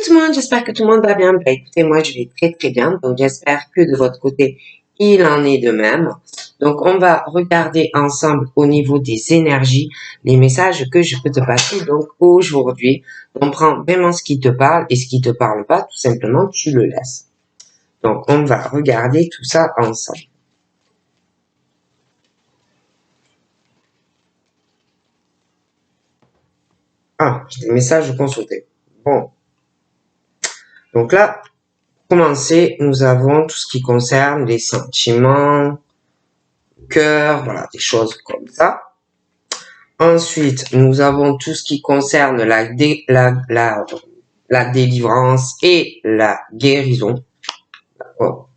tout le monde, j'espère que tout le monde va bien. Bah, écoutez, moi je vais très très bien, donc j'espère que de votre côté, il en est de même. Donc on va regarder ensemble au niveau des énergies, les messages que je peux te passer. Donc aujourd'hui, on prend vraiment ce qui te parle et ce qui te parle pas, tout simplement, tu le laisses. Donc on va regarder tout ça ensemble. Ah, j'ai des messages consultés. Bon. Donc là, pour commencer, nous avons tout ce qui concerne les sentiments, cœur, voilà, des choses comme ça. Ensuite, nous avons tout ce qui concerne la délivrance et la guérison. D'accord.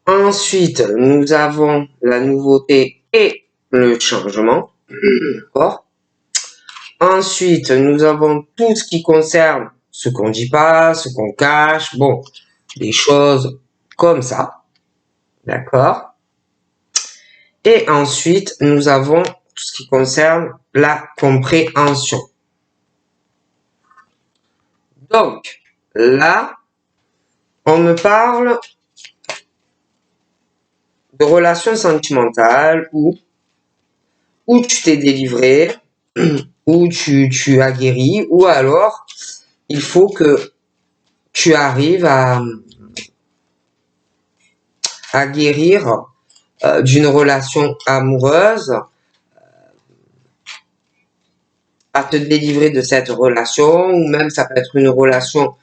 Ensuite, nous avons la nouveauté et le changement. D'accord. Ensuite, nous avons tout ce qui concerne ce qu'on dit pas, ce qu'on cache, bon, des choses comme ça. D'accord. Et ensuite, nous avons tout ce qui concerne la compréhension. Donc, là, on me parle de relations sentimentales où tu t'es délivré, où tu as guéri, ou alors il faut que tu arrives à guérir d'une relation amoureuse, à te délivrer de cette relation, ou même ça peut être une relation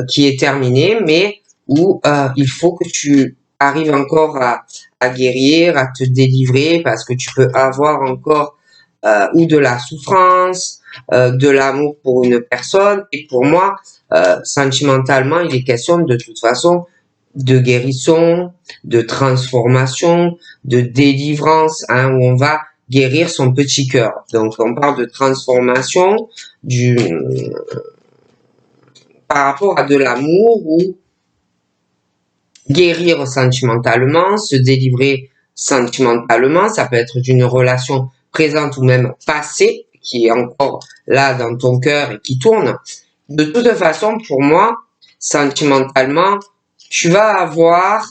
qui est terminée, mais où il faut que tu arrives encore à guérir, à te délivrer, parce que tu peux avoir encore ou de la souffrance, de l'amour pour une personne. Et pour moi, sentimentalement, il est question de toute façon de guérison, de transformation, de délivrance, hein, où on va guérir son petit cœur. Donc, on parle de transformation par rapport à de l'amour ou guérir sentimentalement, se délivrer sentimentalement. Ça peut être d'une relation présente ou même passée qui est encore là dans ton cœur et qui tourne. De toute façon, pour moi, sentimentalement, tu vas avoir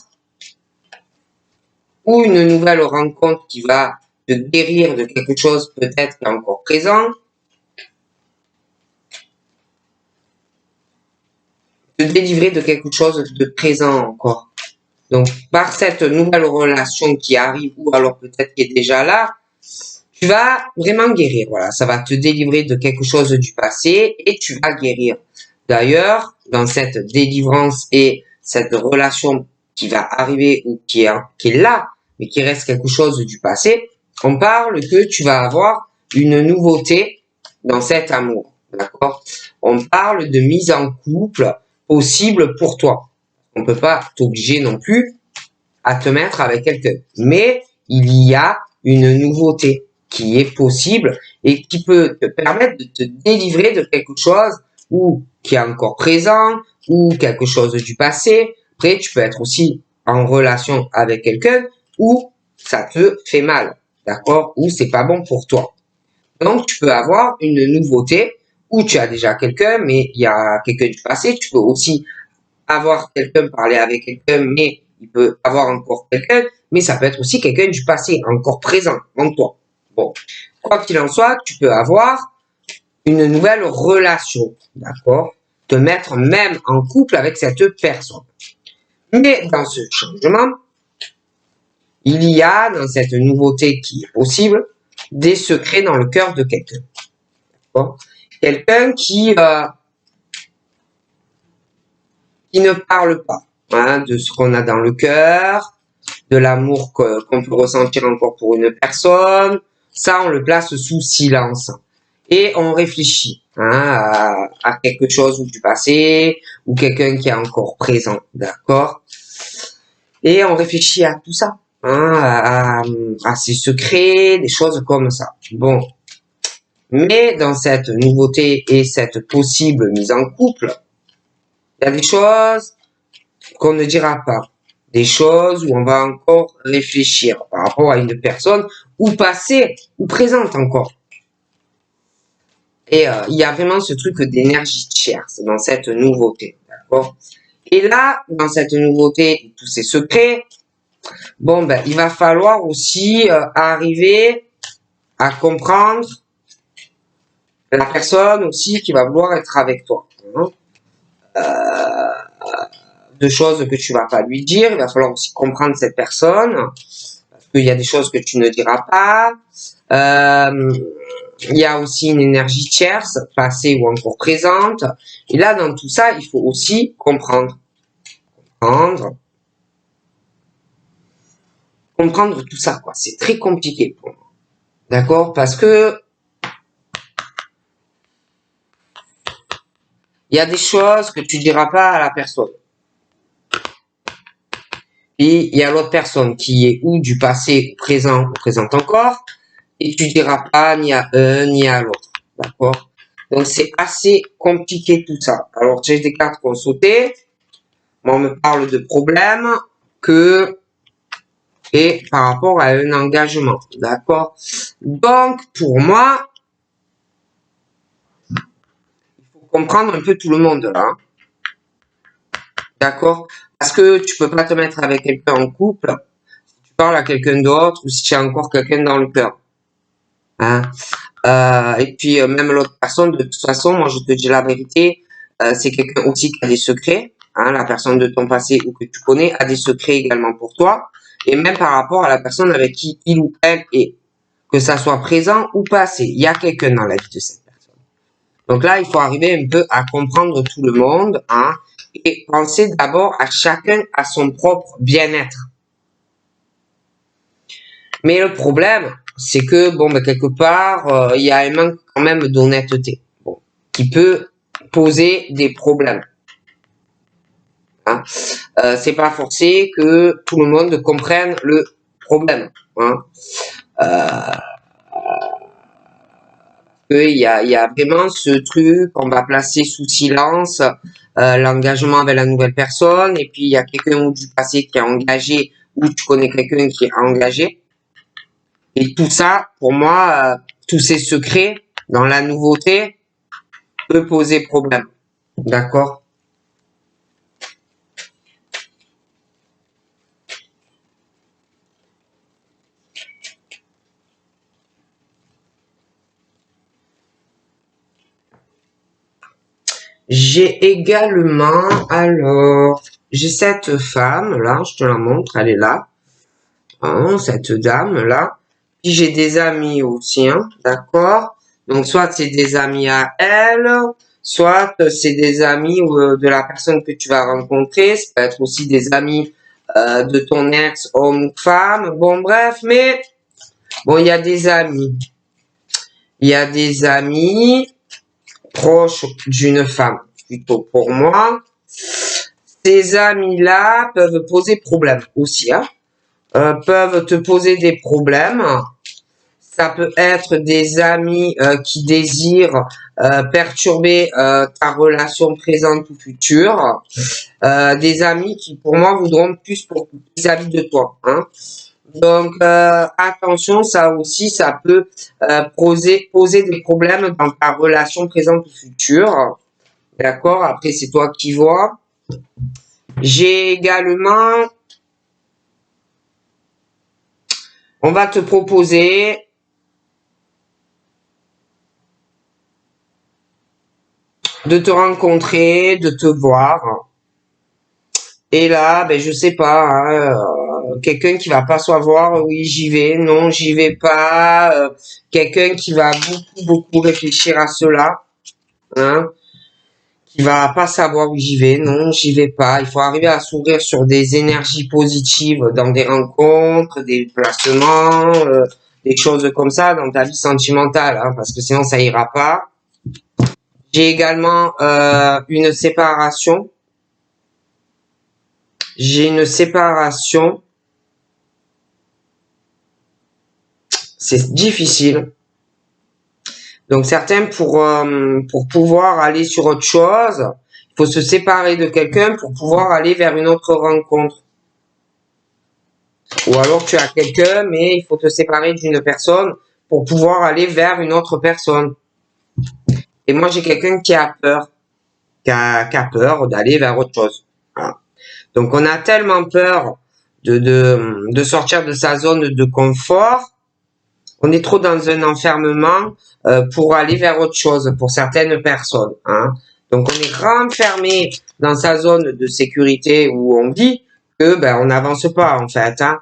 ou une nouvelle rencontre qui va te guérir de quelque chose peut-être qui est encore présent, te délivrer de quelque chose de présent encore. Donc, par cette nouvelle relation qui arrive, ou alors peut-être qui est déjà là, tu vas vraiment guérir. Voilà, ça va te délivrer de quelque chose du passé et tu vas guérir. D'ailleurs, dans cette délivrance et cette relation qui va arriver ou qui est là, mais qui reste quelque chose du passé, on parle que tu vas avoir une nouveauté dans cet amour. D'accord? On parle de mise en couple possible pour toi. On peut pas t'obliger non plus à te mettre avec quelqu'un. Mais il y a une nouveauté qui est possible et qui peut te permettre de te délivrer de quelque chose ou qui est encore présent ou quelque chose du passé. Après, tu peux être aussi en relation avec quelqu'un où ça te fait mal, d'accord? Ou c'est pas bon pour toi. Donc, tu peux avoir une nouveauté où tu as déjà quelqu'un, mais il y a quelqu'un du passé. Tu peux aussi avoir quelqu'un, parler avec quelqu'un, mais il peut avoir encore quelqu'un, mais ça peut être aussi quelqu'un du passé, encore présent en toi. Bon, quoi qu'il en soit, tu peux avoir une nouvelle relation, d'accord? Te mettre même en couple avec cette personne. Mais dans ce changement, il y a, dans cette nouveauté qui est possible, des secrets dans le cœur de quelqu'un. D'accord? Quelqu'un qui ne parle pas hein, de ce qu'on a dans le cœur, de l'amour qu'on peut ressentir encore pour une personne. Ça, on le place sous silence. Et on réfléchit hein, à quelque chose du passé ou quelqu'un qui est encore présent, d'accord? Et on réfléchit à tout ça, hein, à ses secrets, des choses comme ça. Bon. Mais dans cette nouveauté et cette possible mise en couple, il y a des choses qu'on ne dira pas. Des choses où on va encore réfléchir par rapport à une personne ou passée ou présente encore. Et il y a vraiment ce truc d'énergie tierce dans cette nouveauté, d'accord? Et là, dans cette nouveauté, tous ces secrets, bon, ben, il va falloir aussi arriver à comprendre la personne aussi qui va vouloir être avec toi. Hein. De choses que tu vas pas lui dire, il va falloir aussi comprendre cette personne, parce qu'il y a des choses que tu ne diras pas. Il y a aussi une énergie tierce, passée ou encore présente. Et là, dans tout ça, il faut aussi comprendre. Comprendre tout ça, quoi. C'est très compliqué pour moi. D'accord? Parce que il y a des choses que tu diras pas à la personne. Et il y a l'autre personne qui est ou du passé, présent, ou présente encore, et tu diras pas ni à un ni à l'autre. D'accord? Donc c'est assez compliqué tout ça. Alors j'ai des cartes qu'on sauté. Moi, on me parle de problèmes que et par rapport à un engagement. D'accord? Donc pour moi, il faut comprendre un peu tout le monde là. D'accord? Parce que tu peux pas te mettre avec quelqu'un en couple si tu parles à quelqu'un d'autre ou si tu as encore quelqu'un dans le cœur. Hein? Et puis même l'autre personne, de toute façon, moi je te dis la vérité, c'est quelqu'un aussi qui a des secrets. Hein, la personne de ton passé ou que tu connais a des secrets également pour toi. Et même par rapport à la personne avec qui il ou elle est. Que ça soit présent ou passé. Il y a quelqu'un dans la vie de cette personne. Donc là, il faut arriver un peu à comprendre tout le monde. Hein, et penser d'abord à chacun à son propre bien-être. Mais le problème, c'est que, bon, ben, quelque part, il y a un manque quand même d'honnêteté, bon, qui peut poser des problèmes. Hein. C'est pas forcé que tout le monde comprenne le problème. Hein. Il y a vraiment ce truc qu'on va placer sous silence, l'engagement avec la nouvelle personne, et puis il y a quelqu'un du passé qui est engagé, ou tu connais quelqu'un qui est engagé. Et tout ça, pour moi, tous ces secrets dans la nouveauté peut poser problème. D'accord? J'ai également, alors, j'ai cette femme, là, je te la montre, elle est là. Hein, cette dame, là. Puis j'ai des amis aussi, hein, d'accord? Donc, soit c'est des amis à elle, soit c'est des amis de la personne que tu vas rencontrer. Ça peut être aussi des amis de ton ex, homme ou femme. Bon, bref, mais bon, il y a des amis. Il y a des amis proches d'une femme, plutôt pour moi. Ces amis-là peuvent poser problème aussi, hein. Peuvent te poser des problèmes. Ça peut être des amis qui désirent perturber ta relation présente ou future. Des amis qui, pour moi, voudront plus pour vis-à-vis de toi. Hein. Donc, attention, ça aussi, ça peut poser des problèmes dans ta relation présente ou future. D'accord? Après, c'est toi qui vois. J'ai également... On va te proposer... de te rencontrer, de te voir. Et là, ben je sais pas, hein, quelqu'un qui va pas savoir, oui j'y vais, non j'y vais pas, quelqu'un qui va beaucoup réfléchir à cela, hein, qui va pas savoir où j'y vais, non j'y vais pas. Il faut arriver à s'ouvrir sur des énergies positives dans des rencontres, des placements, des choses comme ça dans ta vie sentimentale, hein, parce que sinon ça ira pas. J'ai également une séparation. J'ai une séparation. C'est difficile. Donc certains pour pouvoir aller sur autre chose, il faut se séparer de quelqu'un pour pouvoir aller vers une autre rencontre. Ou alors tu as quelqu'un, mais il faut te séparer d'une personne pour pouvoir aller vers une autre personne. Et moi, j'ai quelqu'un qui a peur, qui a peur d'aller vers autre chose. Voilà. Donc, on a tellement peur de sortir de sa zone de confort. On est trop dans un enfermement pour aller vers autre chose pour certaines personnes. Hein. Donc, on est renfermé dans sa zone de sécurité où on vit que ben on n'avance pas en fait. Hein.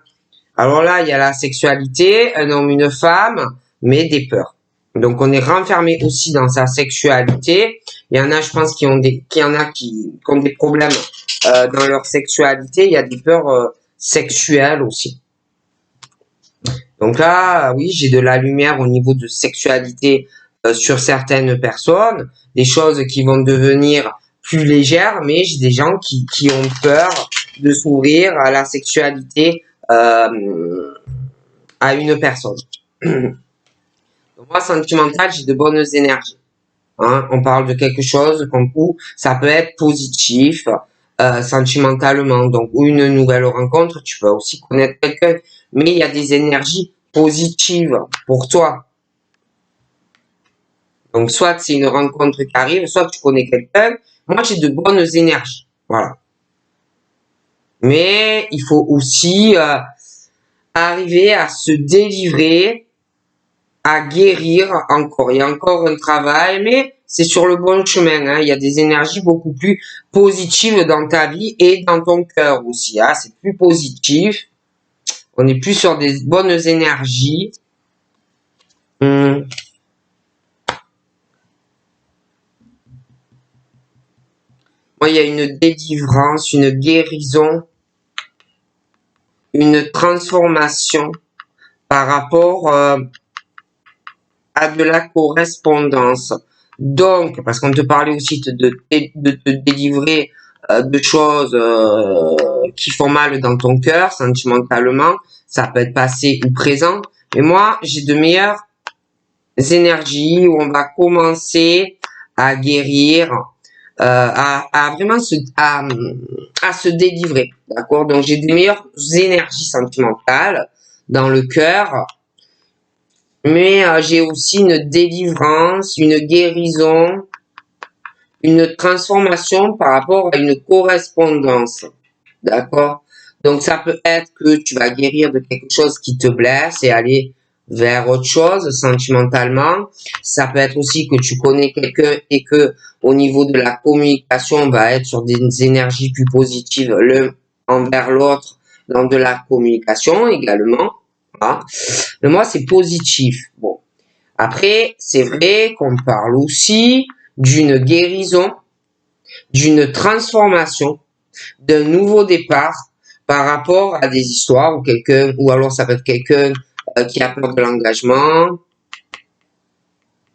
Alors là, il y a la sexualité, un homme, une femme, mais des peurs. Donc, on est renfermé aussi dans sa sexualité. Il y en a, je pense, qui ont des problèmes dans leur sexualité. Il y a des peurs sexuelles aussi. Donc là, oui, j'ai de la lumière au niveau de sexualité sur certaines personnes, des choses qui vont devenir plus légères, mais j'ai des gens qui ont peur de s'ouvrir à la sexualité à une personne. Donc moi, sentimental, j'ai de bonnes énergies. Hein. On parle de quelque chose où ça peut être positif sentimentalement. Donc, ou une nouvelle rencontre, tu peux aussi connaître quelqu'un, mais il y a des énergies positives pour toi. Donc, soit c'est une rencontre qui arrive, soit tu connais quelqu'un. Moi, j'ai de bonnes énergies. Voilà. Mais il faut aussi arriver à se délivrer, à guérir encore. Il y a encore un travail, mais c'est sur le bon chemin. Hein. Il y a des énergies beaucoup plus positives dans ta vie et dans ton cœur aussi. Hein. C'est plus positif. On est plus sur des bonnes énergies. Moi, il y a une délivrance, une guérison, une transformation par rapport à de la correspondance. Donc, parce qu'on te parlait aussi de te délivrer de choses qui font mal dans ton cœur, sentimentalement, ça peut être passé ou présent. Mais moi, j'ai de meilleures énergies où on va commencer à guérir, à vraiment à se délivrer, d'accord? Donc, j'ai des meilleures énergies sentimentales dans le cœur, mais j'ai aussi une délivrance, une guérison, une transformation par rapport à une correspondance. D'accord? Donc, ça peut être que tu vas guérir de quelque chose qui te blesse et aller vers autre chose sentimentalement. Ça peut être aussi que tu connais quelqu'un et que au niveau de la communication, on va être sur des énergies plus positives l'un envers l'autre dans de la communication également. Voilà. Mais moi, c'est positif. Bon. Après, c'est vrai qu'on parle aussi d'une guérison, d'une transformation, d'un nouveau départ par rapport à des histoires ou quelqu'un, ou alors ça peut être quelqu'un qui a peur de l'engagement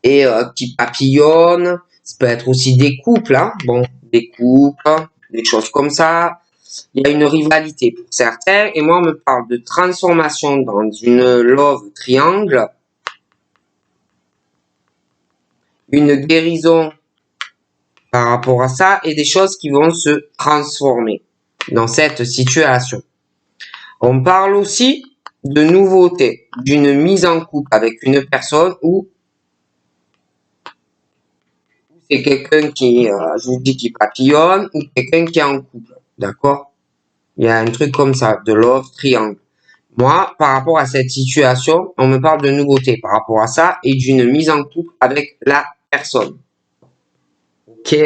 et qui papillonne. Ça peut être aussi des couples, hein. Bon, des couples, des choses comme ça. Il y a une rivalité pour certains. Et moi, on me parle de transformation dans une love triangle, une guérison par rapport à ça et des choses qui vont se transformer dans cette situation. On parle aussi de nouveauté, d'une mise en couple avec une personne où c'est quelqu'un qui, je vous dis, qui papillonne ou quelqu'un qui est en couple, d'accord? Il y a un truc comme ça, de love triangle. Moi, par rapport à cette situation, on me parle de nouveauté par rapport à ça et d'une mise en couple avec la personne. Ok?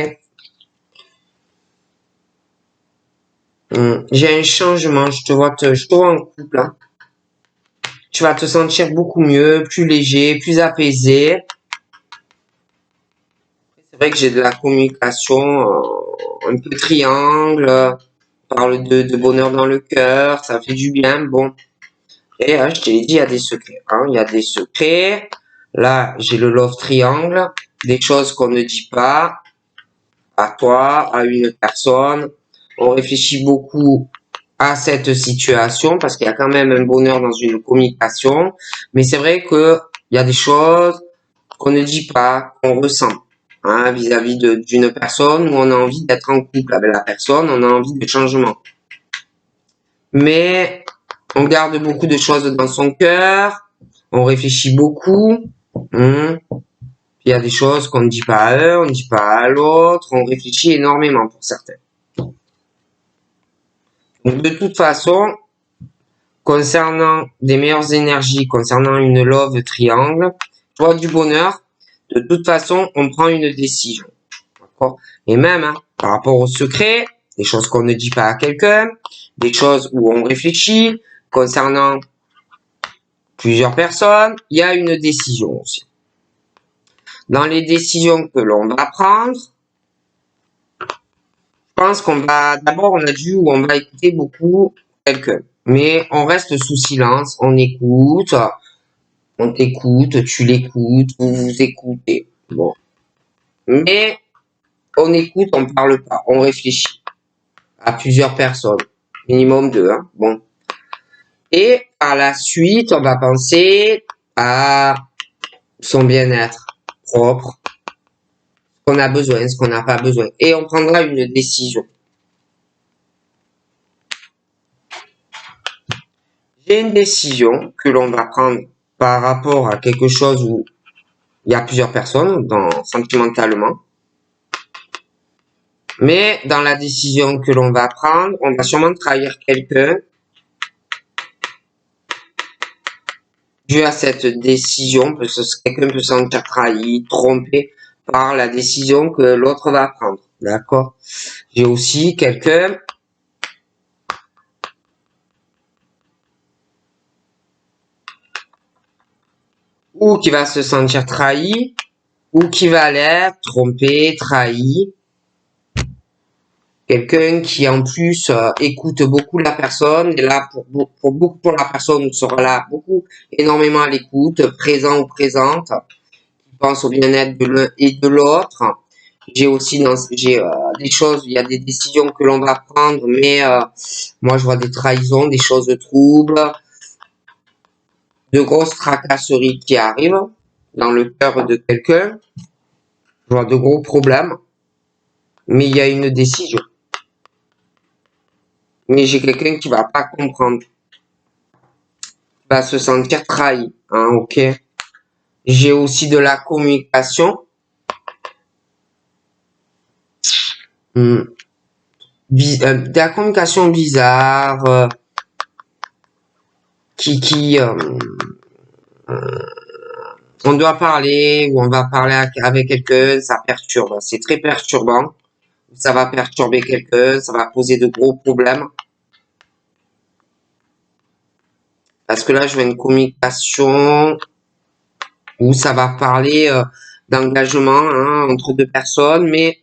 J'ai un changement, je te vois en couple. Hein. Tu vas te sentir beaucoup mieux, plus léger, plus apaisé. C'est vrai que j'ai de la communication un peu triangle, parle de bonheur dans le cœur, ça fait du bien, bon. Et je te l'ai dit, il y a des secrets. Hein, il y a des secrets. Là, j'ai le love triangle, des choses qu'on ne dit pas à toi, à une personne. On réfléchit beaucoup à cette situation parce qu'il y a quand même un bonheur dans une communication. Mais c'est vrai que il y a des choses qu'on ne dit pas, qu'on ressent. Hein, vis-à-vis d'une personne où on a envie d'être en couple avec la personne, on a envie de changement. Mais on garde beaucoup de choses dans son cœur, on réfléchit beaucoup, puis Il y a des choses qu'on ne dit pas à un, on ne dit pas à l'autre, on réfléchit énormément pour certains. Donc, de toute façon, concernant des meilleures énergies, concernant une love triangle, joie du bonheur, de toute façon, on prend une décision. D'accord? Et même, hein, par rapport au secret, des choses qu'on ne dit pas à quelqu'un, des choses où on réfléchit, concernant plusieurs personnes, il y a une décision aussi. Dans les décisions que l'on va prendre, je pense qu'on va, d'abord, on a dit où on va écouter beaucoup quelqu'un. Mais on reste sous silence, on écoute, on t'écoute, tu l'écoutes, vous vous écoutez. Bon. Mais on écoute, on parle pas, on réfléchit à plusieurs personnes, minimum deux, hein. Bon. Et par la suite, on va penser à son bien-être propre, ce qu'on a besoin, ce qu'on n'a pas besoin. Et on prendra une décision. J'ai une décision que l'on va prendre par rapport à quelque chose où il y a plusieurs personnes, sentimentalement. Mais dans la décision que l'on va prendre, on va sûrement trahir quelqu'un dû à cette décision, parce que quelqu'un peut se sentir trahi, trompé par la décision que l'autre va prendre. D'accord? J'ai aussi quelqu'un ou qui va se sentir trahi, ou qui va l'être, trompé, trahi. Quelqu'un qui en plus écoute beaucoup la personne, est là pour la personne, sera là énormément à l'écoute, présent ou présente, qui pense au bien-être de l'un et de l'autre. J'ai aussi des choses, il y a des décisions que l'on va prendre, mais moi je vois des trahisons, des choses troubles, de grosses tracasseries qui arrivent dans le cœur de quelqu'un. Je vois de gros problèmes, mais il y a une décision. Mais j'ai quelqu'un qui va pas comprendre, va se sentir trahi, hein, ok. J'ai aussi de la communication, de la communication bizarre, on doit parler ou on va parler avec quelqu'un, ça perturbe, c'est très perturbant, ça va perturber quelqu'un, ça va poser de gros problèmes. Parce que là, je vois une communication où ça va parler d'engagement, hein, entre deux personnes, mais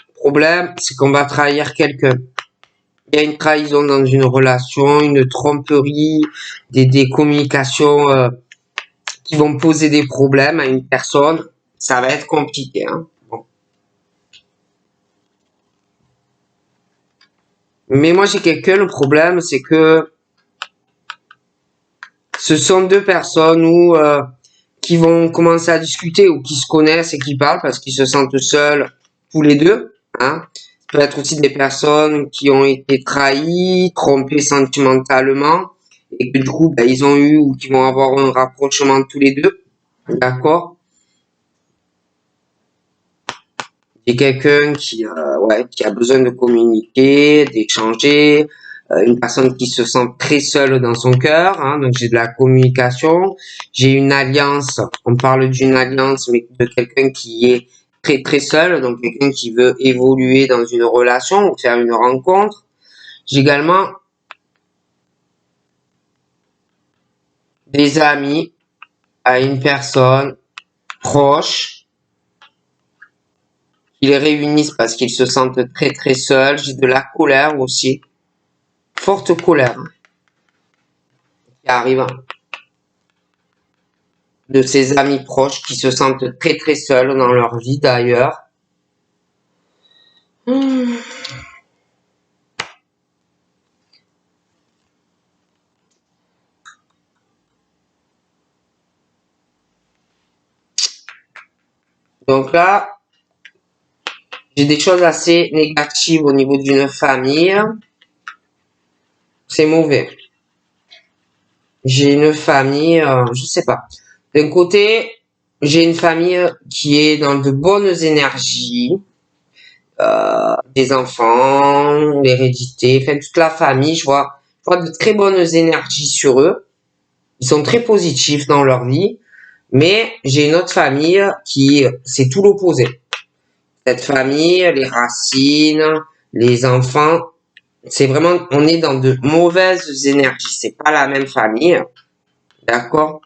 le problème, c'est qu'on va trahir quelqu'un. Il y a une trahison dans une relation, une tromperie, des communications qui vont poser des problèmes à une personne. Ça va être compliqué, hein. Bon. Mais moi, j'ai quelqu'un, le problème, c'est que ce sont deux personnes qui vont commencer à discuter ou qui se connaissent et qui parlent parce qu'ils se sentent seuls tous les deux, hein. Ça peut être aussi des personnes qui ont été trahies, trompées sentimentalement et que du coup, ils ont eu ou qui vont avoir un rapprochement tous les deux, d'accord. J'ai quelqu'un qui a besoin de communiquer, d'échanger, une personne qui se sent très seule dans son cœur, hein, donc j'ai de la communication, j'ai une alliance, on parle d'une alliance, mais de quelqu'un qui est très très seul, donc quelqu'un qui veut évoluer dans une relation ou faire une rencontre. J'ai également des amis à une personne proche qui les réunissent parce qu'ils se sentent très très seuls. J'ai de la colère aussi, forte colère qui arrive de ses amis proches qui se sentent très très seuls dans leur vie d'ailleurs. Donc là, j'ai des choses assez négatives au niveau d'une famille. C'est mauvais. J'ai une famille, je sais pas. D'un côté, j'ai une famille qui est dans de bonnes énergies, des enfants, l'hérédité, enfin toute la famille, je vois de très bonnes énergies sur eux. Ils sont très positifs dans leur vie, mais j'ai une autre famille qui, c'est tout l'opposé. Cette famille, les racines, les enfants, c'est vraiment, on est dans de mauvaises énergies. C'est pas la même famille, d'accord?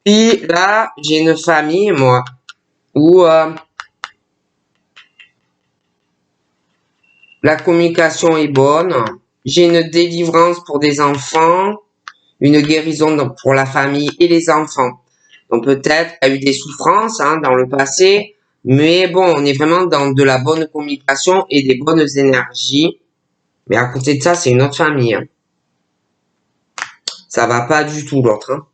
Puis là, j'ai une famille, moi, où la communication est bonne. J'ai une délivrance pour des enfants, une guérison pour la famille et les enfants. Donc peut-être qu'il y a eu des souffrances dans le passé, mais bon, on est vraiment dans de la bonne communication et des bonnes énergies. Mais à côté de ça, c'est une autre famille. Ça va pas du tout l'autre.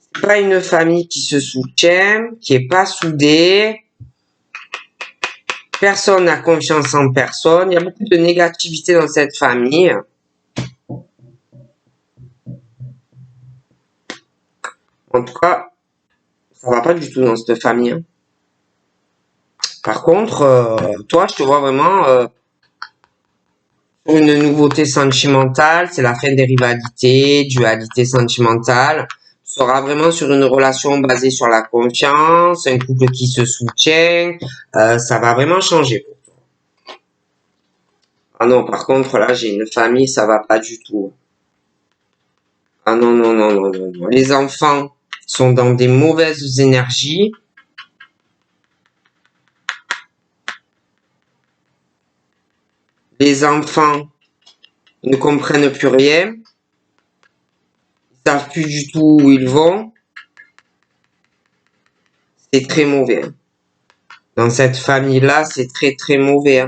C'est pas une famille qui se soutient, qui est pas soudée. Personne n'a confiance en personne. Il y a beaucoup de négativité dans cette famille. En tout cas, ça va pas du tout dans cette famille. Par contre, toi, je te vois vraiment pour une nouveauté sentimentale. C'est la fin des rivalités, dualité sentimentale. Tu seras vraiment sur une relation basée sur la confiance, un couple qui se soutient. Ça va vraiment changer. Ah non, par contre, là, j'ai une famille, ça va pas du tout. Ah non, non, non, non, non, non. Les enfants sont dans des mauvaises énergies. Les enfants ne comprennent plus rien. Ils savent plus du tout où ils vont. C'est très mauvais. Dans cette famille-là, c'est très, très mauvais.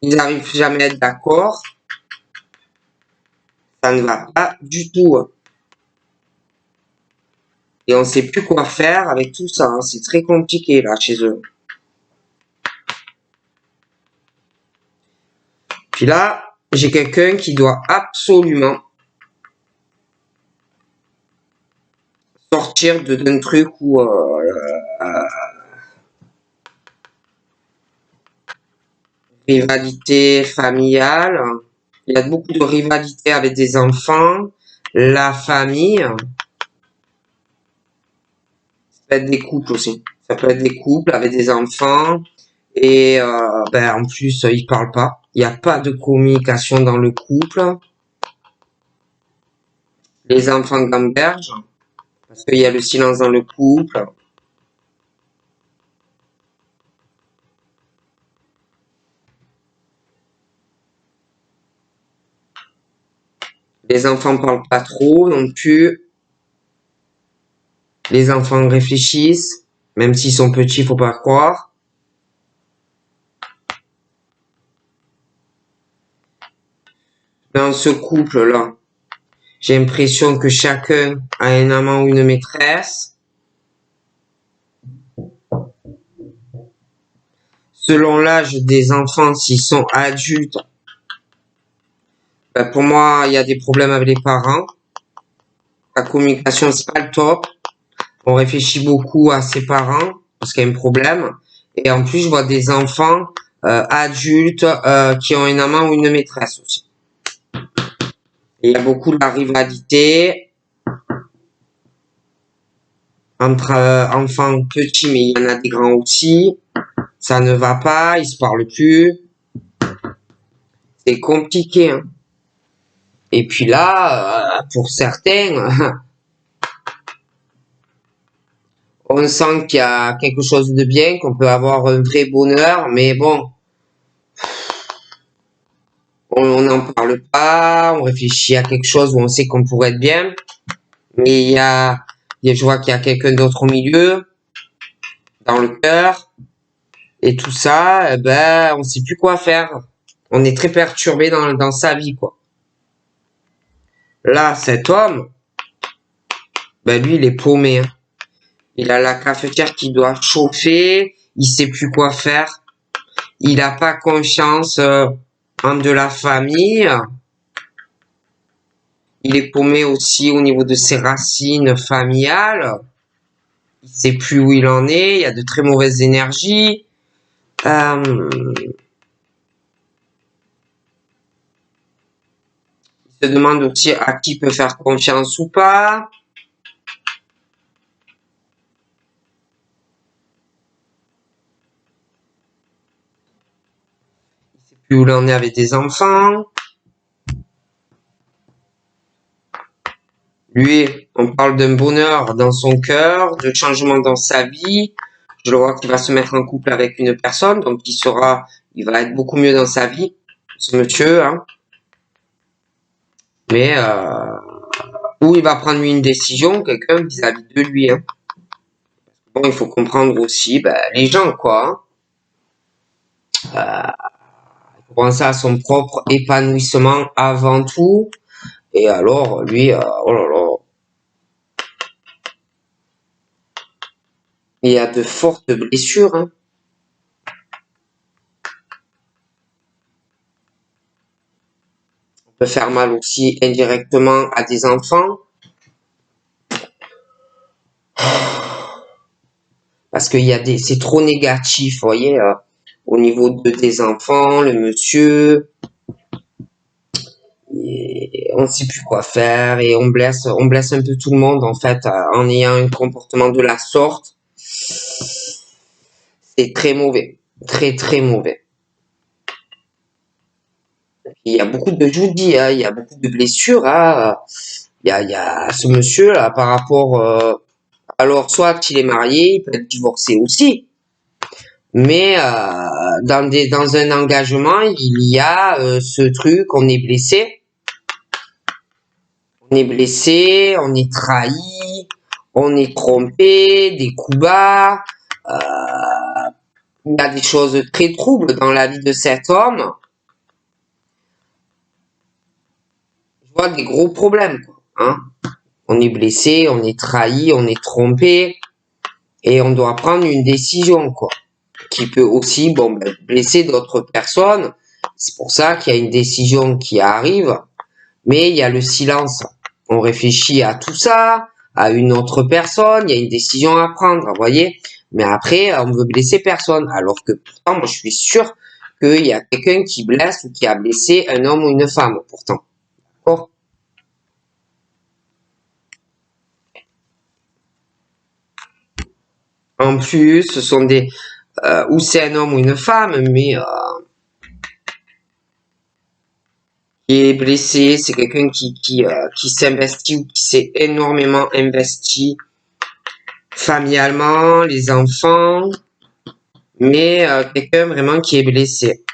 Ils n'arrivent jamais à être d'accord. Ça ne va pas du tout. Et on ne sait plus quoi faire avec tout ça. C'est très compliqué là chez eux. Puis là, j'ai quelqu'un qui doit absolument sortir d'un truc où rivalité familiale. Il y a beaucoup de rivalité avec des enfants, la famille. Ça peut être des couples aussi. Ça peut être des couples avec des enfants. Et en plus, ils parlent pas. Il n'y a pas de communication dans le couple. Les enfants gambergent. Parce qu'il y a le silence dans le couple. Les enfants parlent pas trop non plus. Les enfants réfléchissent. Même s'ils sont petits, faut pas croire. Dans ce couple-là, j'ai l'impression que chacun a un amant ou une maîtresse. Selon l'âge des enfants, s'ils sont adultes, pour moi, il y a des problèmes avec les parents. La communication, c'est pas le top. On réfléchit beaucoup à ses parents parce qu'il y a un problème. Et en plus, je vois des enfants adultes qui ont un amant ou une maîtresse aussi. Et il y a beaucoup de la rivalité entre enfants petits, mais il y en a des grands aussi. Ça ne va pas, ils se parlent plus. C'est compliqué. Et puis là, pour certains, on sent qu'il y a quelque chose de bien, qu'on peut avoir un vrai bonheur, mais bon, on n'en parle pas, on réfléchit à quelque chose où on sait qu'on pourrait être bien, mais je vois qu'il y a quelqu'un d'autre au milieu, dans le cœur, et tout ça, on sait plus quoi faire. On est très perturbé dans sa vie, quoi. Là, cet homme, lui, il est paumé. Il a la cafetière qui doit chauffer, il sait plus quoi faire. il n'a pas confiance en de la famille. Il est paumé aussi au niveau de ses racines familiales. Il sait plus où il en est. Il y a de très mauvaises énergies. Il se demande aussi à qui il peut faire confiance ou pas. Il sait plus où il en est avec des enfants. Lui, on parle d'un bonheur dans son cœur, de changement dans sa vie. Je le vois qu'il va se mettre en couple avec une personne, donc il va être beaucoup mieux dans sa vie, ce monsieur, hein. Mais où il va prendre une décision, quelqu'un vis-à-vis de lui, hein. Bon, il faut comprendre aussi, les gens, quoi, hein. Il faut penser à son propre épanouissement avant tout. Et alors, lui, oh là là, il y a de fortes blessures, hein. On peut faire mal aussi indirectement à des enfants. Parce qu'il y a c'est trop négatif, vous voyez, au niveau des enfants, le monsieur, et on ne sait plus quoi faire et on blesse un peu tout le monde en fait en ayant un comportement de la sorte. C'est très mauvais, très très mauvais. Il y a beaucoup de, je vous dis, hein, il y a beaucoup de blessures. Hein, il y a ce monsieur là par rapport, alors soit il est marié, il peut être divorcé aussi. Mais dans un engagement, il y a ce truc, on est blessé, on est trahi, on est trompé, des coups bas. Il y a des choses très troubles dans la vie de cet homme. Je vois des gros problèmes, quoi, hein. On est blessé, on est trahi, on est trompé, et on doit prendre une décision, quoi, qui peut aussi blesser d'autres personnes. C'est pour ça qu'il y a une décision qui arrive, mais il y a le silence. On réfléchit à tout ça, à une autre personne, il y a une décision à prendre, vous voyez. Mais après, on veut blesser personne, alors que pourtant, moi, je suis sûr qu'il y a quelqu'un qui blesse ou qui a blessé un homme ou une femme, pourtant. D'accord ? En plus, ce sont des... ou c'est un homme ou une femme, mais qui est blessé, c'est quelqu'un qui s'investit ou qui s'est énormément investi familialement, les enfants, mais quelqu'un vraiment qui est blessé.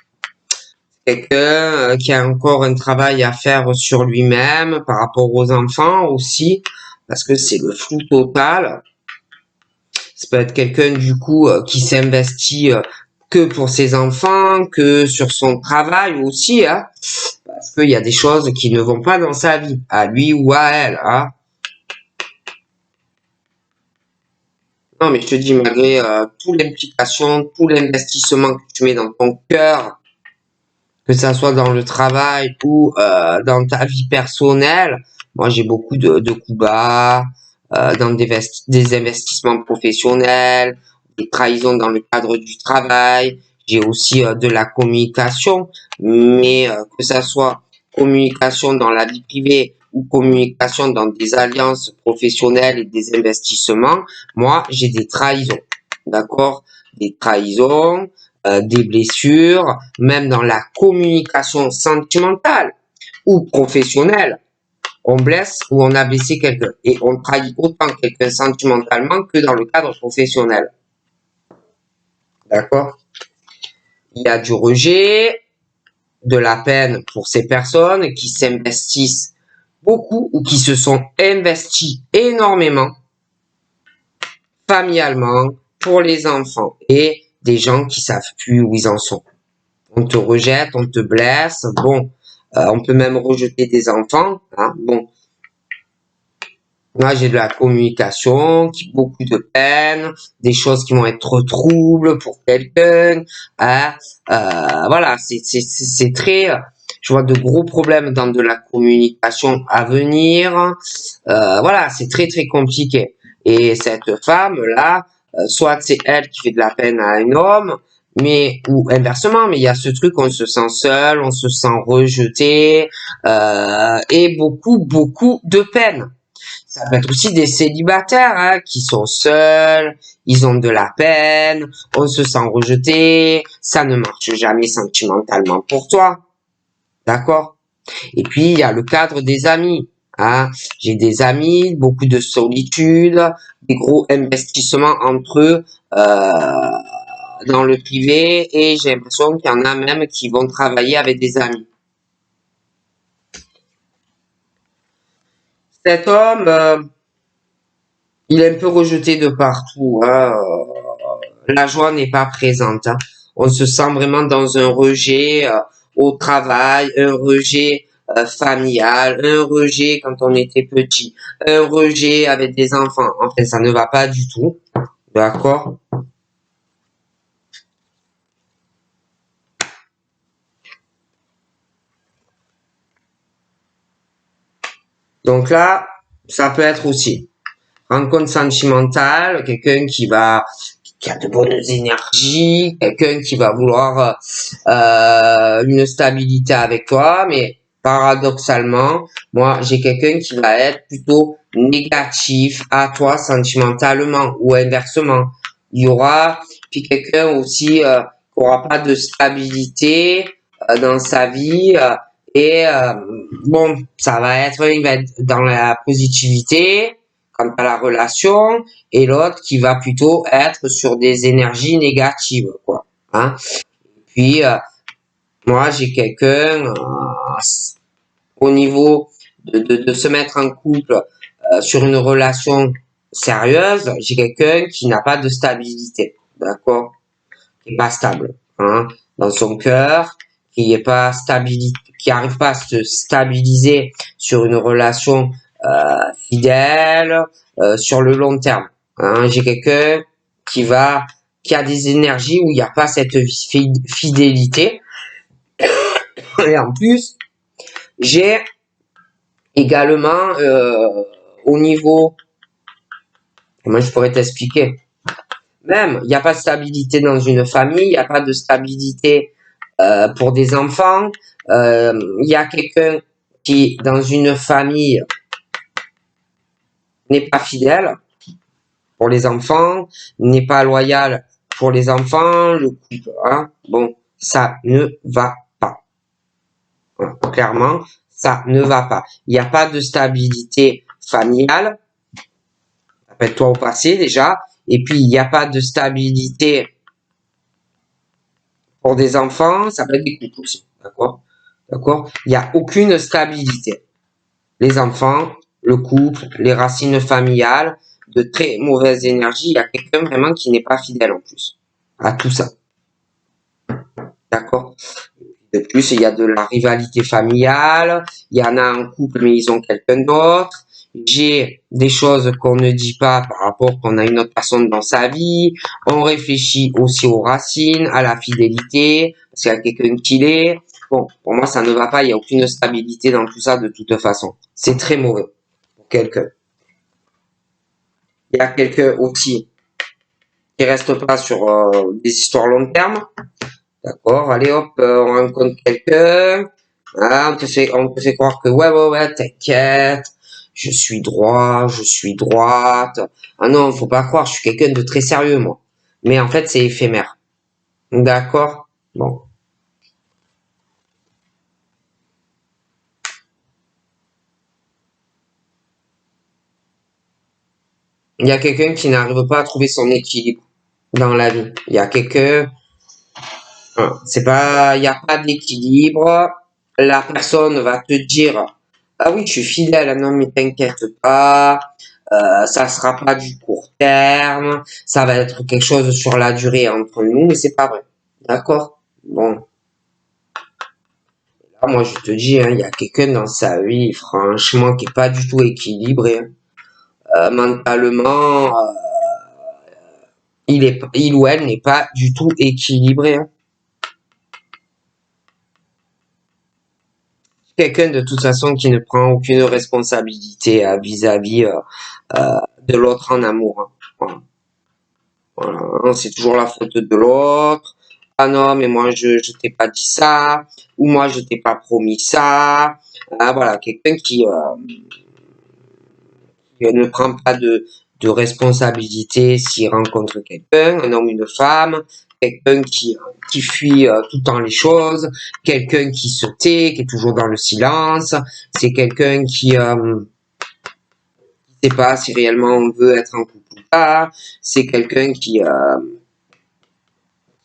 Quelqu'un qui a encore un travail à faire sur lui-même par rapport aux enfants aussi, parce que c'est le flou total. Ça peut être quelqu'un du coup qui s'investit que pour ses enfants, que sur son travail aussi, hein, parce qu'il y a des choses qui ne vont pas dans sa vie, à lui ou à elle, hein. Non, mais je te dis, malgré toute l'implication, tout l'investissement que tu mets dans ton cœur, que ça soit dans le travail ou dans ta vie personnelle, moi j'ai beaucoup de coups bas, dans des investissements professionnels, des trahisons dans le cadre du travail, j'ai aussi de la communication, mais que ça soit communication dans la vie privée ou communication dans des alliances professionnelles et des investissements, moi j'ai des trahisons, d'accord? Des trahisons, des blessures, même dans la communication sentimentale ou professionnelle, on blesse ou on a blessé quelqu'un. Et on trahit autant quelqu'un sentimentalement que dans le cadre professionnel. D'accord? Il y a du rejet, de la peine pour ces personnes qui s'investissent beaucoup ou qui se sont investis énormément familialement pour les enfants et des gens qui savent plus où ils en sont. On te rejette, on te blesse, bon, on peut même rejeter des enfants, hein, bon. Là, j'ai de la communication, beaucoup de peine, des choses qui vont être troubles pour quelqu'un. Hein. Voilà, c'est très... Je vois de gros problèmes dans de la communication à venir. Voilà, c'est très très compliqué. Et cette femme-là, soit c'est elle qui fait de la peine à un homme, mais ou inversement, mais il y a ce truc, on se sent seul, on se sent rejeté, et beaucoup de peine. Ça peut être aussi des célibataires hein, qui sont seuls, ils ont de la peine, on se sent rejeté, ça ne marche jamais sentimentalement pour toi, d'accord? Et puis il y a le cadre des amis. Hein. J'ai des amis, beaucoup de solitude, des gros investissements entre eux dans le privé et j'ai l'impression qu'il y en a même qui vont travailler avec des amis. Cet homme, il est un peu rejeté de partout. Hein. La joie n'est pas présente. Hein. On se sent vraiment dans un rejet au travail, un rejet familial, un rejet quand on était petit, un rejet avec des enfants. En fait, ça ne va pas du tout. D'accord? Donc là, ça peut être aussi rencontre sentimentale, quelqu'un qui a de bonnes énergies, quelqu'un qui va vouloir une stabilité avec toi, mais paradoxalement, moi j'ai quelqu'un qui va être plutôt négatif à toi sentimentalement ou inversement. Il y aura puis quelqu'un aussi qui aura pas de stabilité dans sa vie et bon, il va être dans la positivité quant à la relation et l'autre qui va plutôt être sur des énergies négatives, quoi. Hein. Puis, moi, j'ai quelqu'un au niveau de se mettre en couple sur une relation sérieuse, j'ai quelqu'un qui n'a pas de stabilité, d'accord? Qui est pas stable, hein, dans son cœur, qui est pas stabilité, qui arrive pas à se stabiliser sur une relation fidèle sur le long terme. Hein. J'ai quelqu'un qui a des énergies où il n'y a pas cette fidélité. Et en plus, j'ai également au niveau, comment je pourrais t'expliquer? Même, il n'y a pas de stabilité dans une famille, il n'y a pas de stabilité pour des enfants. Il y a quelqu'un qui, dans une famille, n'est pas fidèle pour les enfants, n'est pas loyal pour les enfants, le couple, hein, bon, ça ne va pas. Voilà, clairement, ça ne va pas. Il n'y a pas de stabilité familiale, rappelle-toi au passé déjà, et puis il n'y a pas de stabilité pour des enfants, ça peut être des couples aussi, d'accord? D'accord? Il n'y a aucune stabilité. Les enfants, le couple, les racines familiales, de très mauvaises énergies. Il y a quelqu'un vraiment qui n'est pas fidèle en plus à tout ça. D'accord? De plus, il y a de la rivalité familiale. Il y en a un couple, mais ils ont quelqu'un d'autre. J'ai des choses qu'on ne dit pas par rapport qu'on a une autre personne dans sa vie. On réfléchit aussi aux racines, à la fidélité, parce qu'il y a quelqu'un qui l'est. Bon, pour moi, ça ne va pas. Il n'y a aucune stabilité dans tout ça de toute façon. C'est très mauvais pour quelqu'un. Il y a quelqu'un aussi qui reste pas sur des histoires long terme. D'accord, allez hop, on rencontre quelqu'un. Ah, on te fait croire que ouais, t'inquiète, je suis droit, je suis droite. Ah non, faut pas croire, je suis quelqu'un de très sérieux, moi. Mais en fait, c'est éphémère. D'accord? Bon. Il y a quelqu'un qui n'arrive pas à trouver son équilibre dans la vie. Il y a quelqu'un, c'est pas, il n'y a pas d'équilibre. La personne va te dire, ah oui, je suis fidèle, non mais t'inquiète pas, ça sera pas du court terme, ça va être quelque chose sur la durée entre nous, mais c'est pas vrai. D'accord? Bon, là, moi je te dis, hein, il y a quelqu'un dans sa vie, franchement, qui est pas du tout équilibré. Hein. mentalement, il ou elle n'est pas du tout équilibré. Hein. Quelqu'un de toute façon qui ne prend aucune responsabilité vis-à-vis de l'autre en amour. Hein. Voilà. Voilà. C'est toujours la faute de l'autre. Ah non, mais moi je t'ai pas dit ça, ou moi je t'ai pas promis ça. Ah, voilà, quelqu'un qui ne prend pas de responsabilité s'il rencontre quelqu'un, un homme, une femme, quelqu'un qui fuit tout le temps les choses, quelqu'un qui se tait, qui est toujours dans le silence, c'est quelqu'un qui sait pas si réellement on veut être en couple ou pas, c'est quelqu'un qui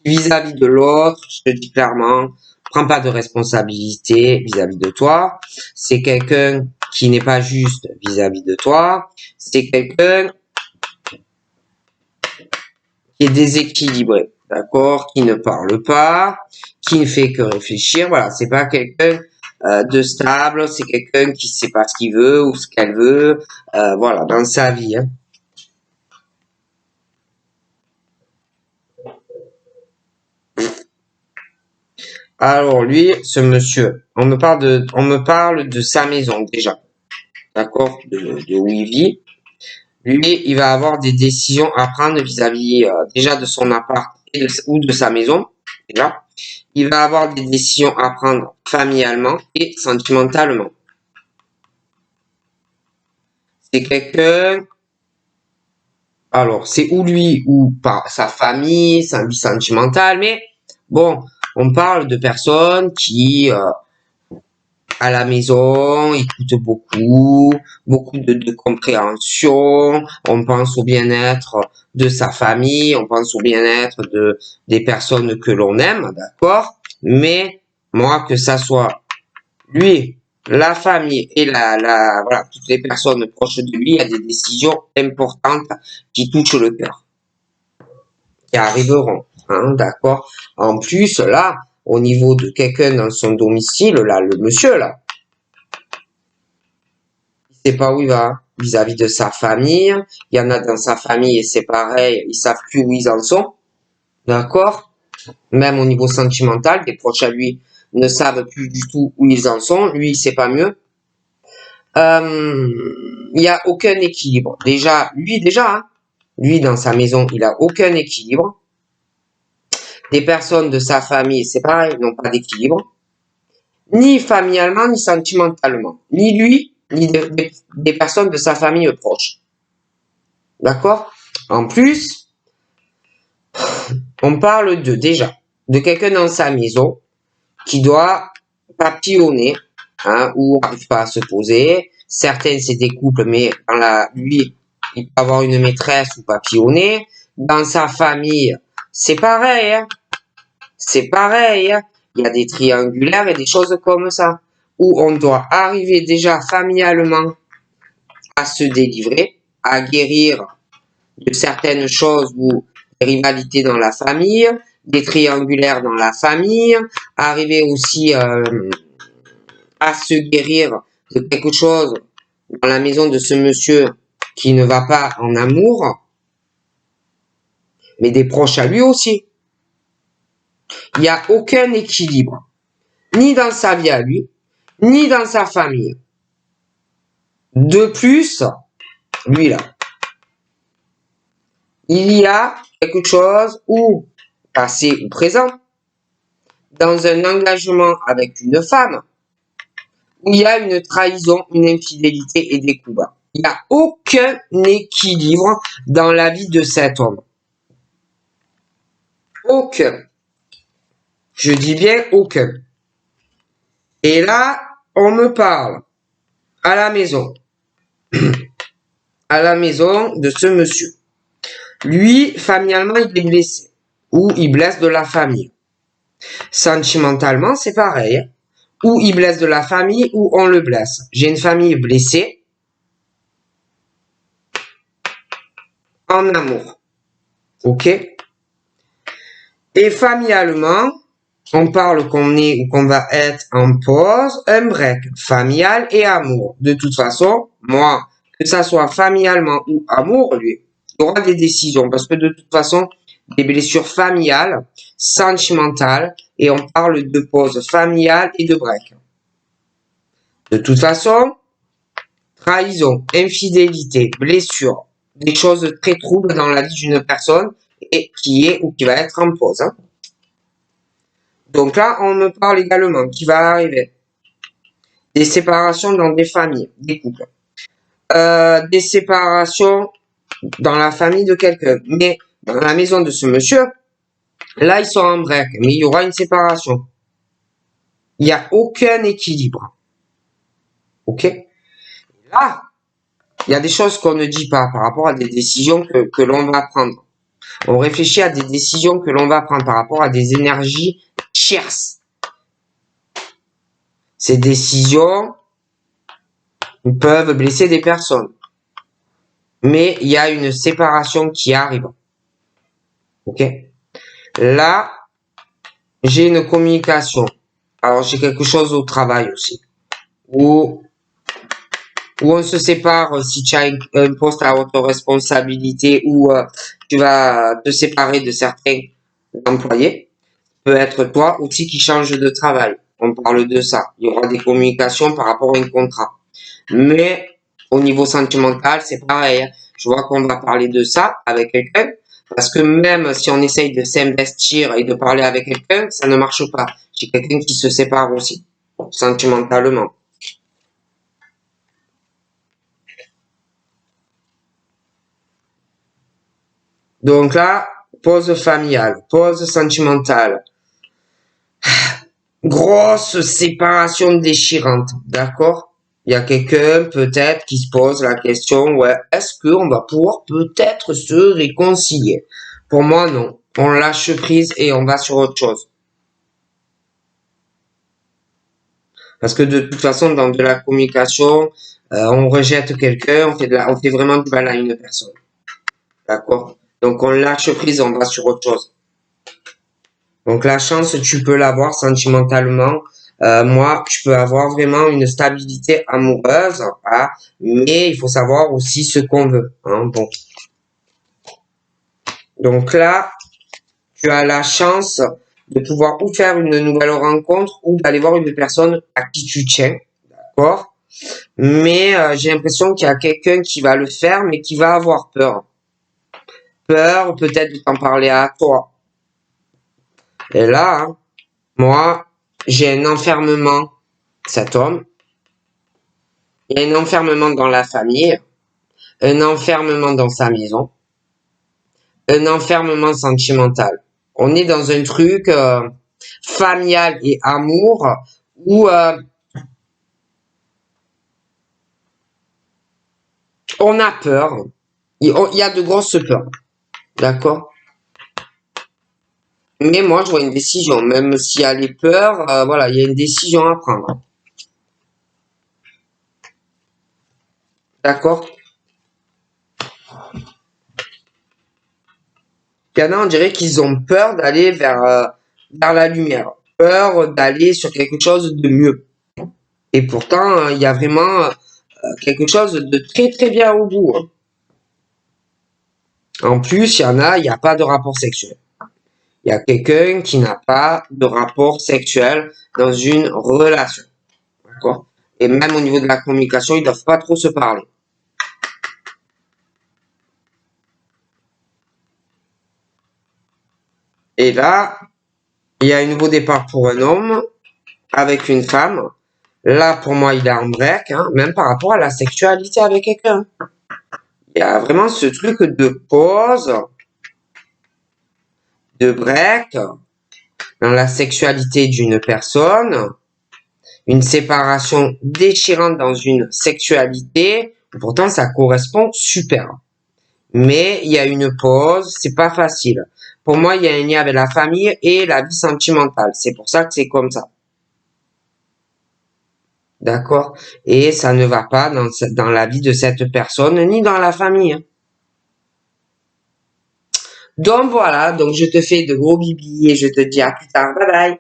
vis-à-vis de l'autre, je te dis clairement, prends pas de responsabilité vis-à-vis de toi, c'est quelqu'un qui n'est pas juste vis-à-vis de toi, c'est quelqu'un qui est déséquilibré, d'accord, qui ne parle pas, qui ne fait que réfléchir, voilà, c'est pas quelqu'un de stable, c'est quelqu'un qui sait pas ce qu'il veut ou ce qu'elle veut, voilà, dans sa vie. Hein. Alors lui, ce monsieur, on me parle de sa maison déjà, d'accord, de où il vit. Lui, il va avoir des décisions à prendre vis-à-vis déjà de son appart ou de sa maison, déjà. Il va avoir des décisions à prendre familialement et sentimentalement. C'est quelqu'un, alors c'est ou lui ou par sa famille, sa vie sentimentale, mais bon, on parle de personnes qui à la maison, écoute beaucoup, beaucoup de compréhension, on pense au bien-être de sa famille, on pense au bien-être des personnes que l'on aime, d'accord? Mais moi, que ça soit lui, la famille et voilà, toutes les personnes proches de lui, il y a des décisions importantes qui touchent le cœur, qui arriveront, hein, d'accord? En plus, là, au niveau de quelqu'un dans son domicile, là, le monsieur, là, il sait pas où il va vis-à-vis de sa famille. Il y en a dans sa famille et c'est pareil, ils savent plus où ils en sont. D'accord? Même au niveau sentimental, des proches à lui ne savent plus du tout où ils en sont. Lui, il sait pas mieux. Il y a aucun équilibre. Déjà, hein, lui, dans sa maison, il a aucun équilibre. Des personnes de sa famille, c'est pareil, n'ont pas d'équilibre. Ni familialement, ni sentimentalement. Ni lui, ni des personnes de sa famille proche. D'accord? En plus, on parle de quelqu'un dans sa maison qui doit papillonner, hein, ou n'arrive pas à se poser. Certaines, c'est des couples, mais lui, il peut avoir une maîtresse ou papillonner. Dans sa famille, c'est pareil, hein. C'est pareil, hein. Il y a des triangulaires et des choses comme ça, où on doit arriver déjà familialement à se délivrer, à guérir de certaines choses ou des rivalités dans la famille, des triangulaires dans la famille, arriver aussi à se guérir de quelque chose dans la maison de ce monsieur qui ne va pas en amour, mais des proches à lui aussi. Il n'y a aucun équilibre, ni dans sa vie à lui, ni dans sa famille. De plus, lui là, il y a quelque chose ou passé ou présent dans un engagement avec une femme où il y a une trahison, une infidélité et des coups bas. Il n'y a aucun équilibre dans la vie de cet homme. Aucun. Je dis bien aucun. Et là, on me parle à la maison. À la maison de ce monsieur. Lui, familialement, il est blessé. Ou il blesse de la famille. Sentimentalement, c'est pareil. Ou il blesse de la famille, ou on le blesse. J'ai une famille blessée en amour. Ok? Et familialement, on parle qu'on est ou qu'on va être en pause, un break familial et amour. De toute façon, moi, que ça soit familialement ou amour, lui, il y aura des décisions. Parce que de toute façon, des blessures familiales, sentimentales, et on parle de pause familiale et de break. De toute façon, trahison, infidélité, blessure, des choses très troubles dans la vie d'une personne et qui est ou qui va être en pause. Hein. Donc là, on me parle également qui va arriver des séparations dans des familles, des couples, des séparations dans la famille de quelqu'un, mais dans la maison de ce monsieur, là, ils sont en break, mais il y aura une séparation. Il n'y a aucun équilibre. Ok? Là, il y a des choses qu'on ne dit pas par rapport à des décisions que l'on va prendre. On réfléchit à des décisions que l'on va prendre par rapport à des énergies tierces. Ces décisions peuvent blesser des personnes. Mais il y a une séparation qui arrive. Ok? Là, j'ai une communication. Alors, j'ai quelque chose au travail aussi. Où on se sépare si tu as un poste à haute responsabilité ou tu vas te séparer de certains employés. Peut être toi aussi qui change de travail. On parle de ça. Il y aura des communications par rapport à un contrat. Mais au niveau sentimental, c'est pareil. Je vois qu'on va parler de ça avec quelqu'un. Parce que même si on essaye de s'investir et de parler avec quelqu'un, ça ne marche pas. J'ai quelqu'un qui se sépare aussi, sentimentalement. Donc là, pause familiale, pause sentimentale. Grosse séparation déchirante, d'accord? Il y a quelqu'un peut-être qui se pose la question, ouais, est-ce qu'on va pouvoir peut-être se réconcilier? Pour moi, non. On lâche prise et on va sur autre chose. Parce que de toute façon, dans de la communication, on rejette quelqu'un, on fait vraiment du mal à une personne. D'accord? Donc on lâche prise, on va sur autre chose. Donc la chance, tu peux l'avoir sentimentalement. Moi, je peux avoir vraiment une stabilité amoureuse, hein, mais il faut savoir aussi ce qu'on veut. Hein, bon. Donc là, tu as la chance de pouvoir ou faire une nouvelle rencontre ou d'aller voir une personne à qui tu tiens, d'accord? Mais j'ai l'impression qu'il y a quelqu'un qui va le faire, mais qui va avoir peur. Peur peut-être de t'en parler à toi. Et là, hein, moi, j'ai un enfermement, cet homme. Il y a un enfermement dans la famille, un enfermement dans sa maison, un enfermement sentimental. On est dans un truc familial et amour où on a peur. Il y a de grosses peurs. D'accord? Mais moi, je vois une décision. Même s'il y a les peurs, voilà, il y a une décision à prendre. D'accord? Il y en a, on dirait qu'ils ont peur d'aller vers la lumière. Peur d'aller sur quelque chose de mieux. Et pourtant, il y a vraiment quelque chose de très très bien au bout. Hein. En plus, il n'y a pas de rapport sexuel. Il y a quelqu'un qui n'a pas de rapport sexuel dans une relation. D'accord? Et même au niveau de la communication, ils ne doivent pas trop se parler. Et là, il y a un nouveau départ pour un homme avec une femme. Là, pour moi, il est en break, hein, même par rapport à la sexualité avec quelqu'un. Il y a vraiment ce truc de pause, de break dans la sexualité d'une personne, une séparation déchirante dans une sexualité, pourtant ça correspond super. Mais il y a une pause, c'est pas facile. Pour moi, il y a un lien avec la famille et la vie sentimentale. C'est pour ça que c'est comme ça. D'accord? Et ça ne va pas dans la vie de cette personne, ni dans la famille. Donc voilà, donc je te fais de gros bibis et je te dis à plus tard. Bye bye.